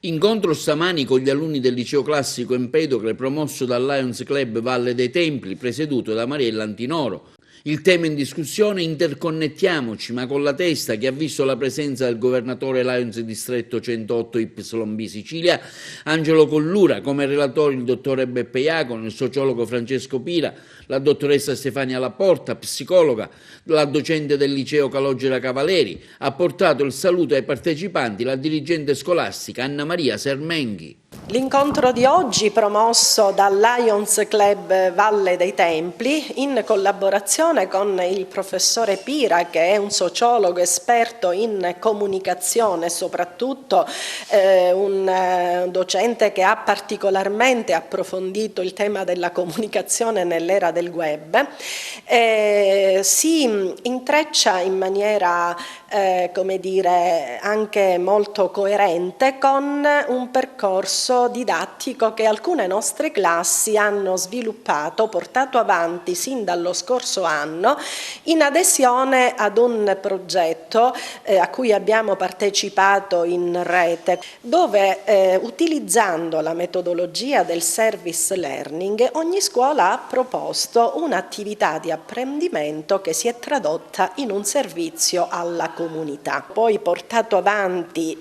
Incontro stamani con gli alunni del liceo classico Empedocle promosso dal Lions Club Valle dei Templi, presieduto da Mariella Antinoro. Il tema in discussione: interconnettiamoci, ma con la testa, che ha visto la presenza del governatore Lions Distretto 108 YB Sicilia, Angelo Collura, come relatori il dottore Beppe Iacono, il sociologo Francesco Pira, la dottoressa Stefania Laporta, psicologa, la docente del liceo Calogera Cavaleri. Ha portato il saluto ai partecipanti la dirigente scolastica Anna Maria Sermenghi. L'incontro di oggi, promosso dal Lions Club Valle dei Templi in collaborazione con il professore Pira, che è un sociologo esperto in comunicazione e soprattutto un docente che ha particolarmente approfondito il tema della comunicazione nell'era del web, si intreccia in maniera come dire, anche molto coerente con un percorso didattico che alcune nostre classi hanno sviluppato, portato avanti sin dallo scorso anno in adesione ad un progetto a cui abbiamo partecipato in rete, dove utilizzando la metodologia del service learning ogni scuola ha proposto un'attività di apprendimento che si è tradotta in un servizio alla comunità, poi portato avanti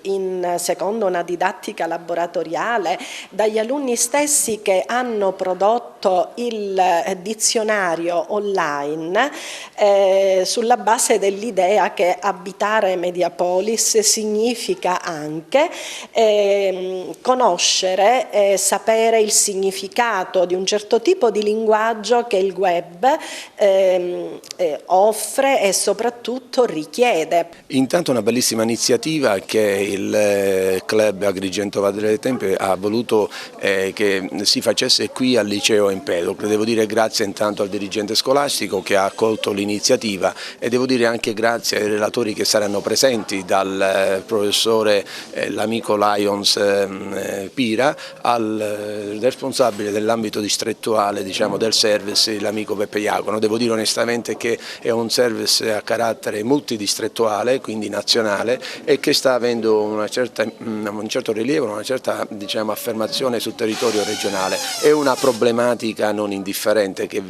secondo una didattica laboratoriale dagli alunni stessi che hanno prodotto il dizionario online sulla base dell'idea che abitare Mediapolis significa anche conoscere e sapere il significato di un certo tipo di linguaggio che il web offre e soprattutto richiede. Intanto una bellissima iniziativa che il Club Agrigento Valle dei Templi ha voluto che si facesse qui al liceo Empedocle. Devo dire grazie intanto al dirigente scolastico che ha accolto l'iniziativa e devo dire anche grazie ai relatori che saranno presenti, dal professore l'amico Lions Pira al responsabile dell'ambito distrettuale, diciamo, del service, l'amico Beppe Iacono. Devo dire onestamente che è un service a carattere multidistrettuale, quindi nazionale, e che sta avendo un certo rilievo, una certa, diciamo, affermazione sul territorio regionale. È una problematica non indifferente che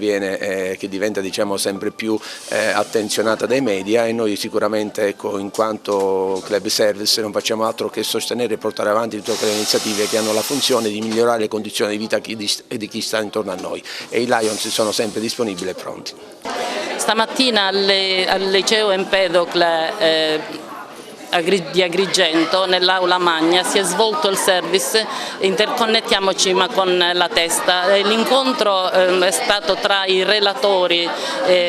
diventa, diciamo, sempre più attenzionata dai media, e noi sicuramente, ecco, in quanto club service non facciamo altro che sostenere e portare avanti tutte le iniziative che hanno la funzione di migliorare le condizioni di vita di chi sta intorno a noi, e i Lions sono sempre disponibili e pronti. Stamattina al liceo Empedocle di Agrigento, nell'aula magna, si è svolto il service Interconnettiamoci ma con la testa. L'incontro è stato tra i relatori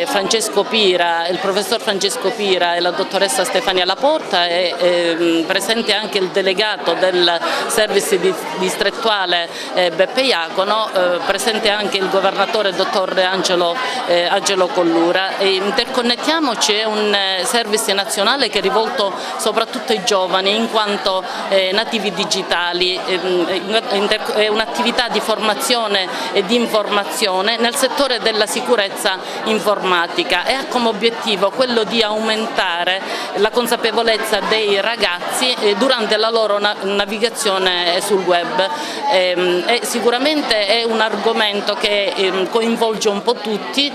Francesco Pira, il professor Francesco Pira e la dottoressa Stefania Laporta, e presente anche il delegato del service distrettuale Beppe Iacono, presente anche il governatore dottor Angelo Collura. Interconnettiamoci è un service nazionale che è rivolto soprattutto ai giovani, in quanto nativi digitali. È un'attività di formazione e di informazione nel settore della sicurezza informatica e ha come obiettivo quello di aumentare la consapevolezza dei ragazzi durante la loro navigazione sul web. Sicuramente è un argomento che coinvolge un po' tutti.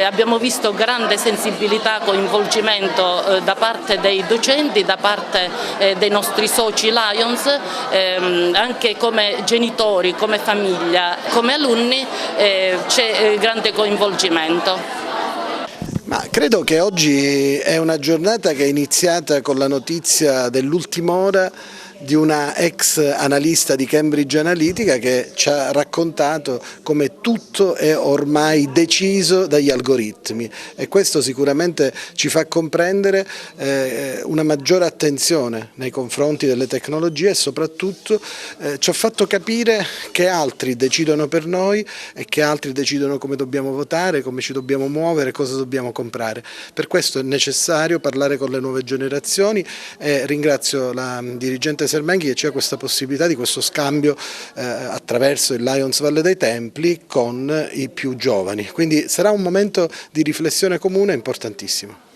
Abbiamo visto grande sensibilità, coinvolgimento da parte dei docenti, da parte dei nostri soci Lions, anche come genitori, come famiglia, come alunni c'è grande coinvolgimento. Ma credo che oggi è una giornata che è iniziata con la notizia dell'ultima ora di una ex analista di Cambridge Analytica che ci ha raccontato come tutto è ormai deciso dagli algoritmi, e questo sicuramente ci fa comprendere una maggiore attenzione nei confronti delle tecnologie, e soprattutto ci ha fatto capire che altri decidono per noi e che altri decidono come dobbiamo votare, come ci dobbiamo muovere, cosa dobbiamo comprare. Per questo è necessario parlare con le nuove generazioni, e ringrazio la dirigente Sermenghi che c'è questa possibilità di questo scambio attraverso il Lions Valle dei Templi con i più giovani. Quindi sarà un momento di riflessione comune importantissimo.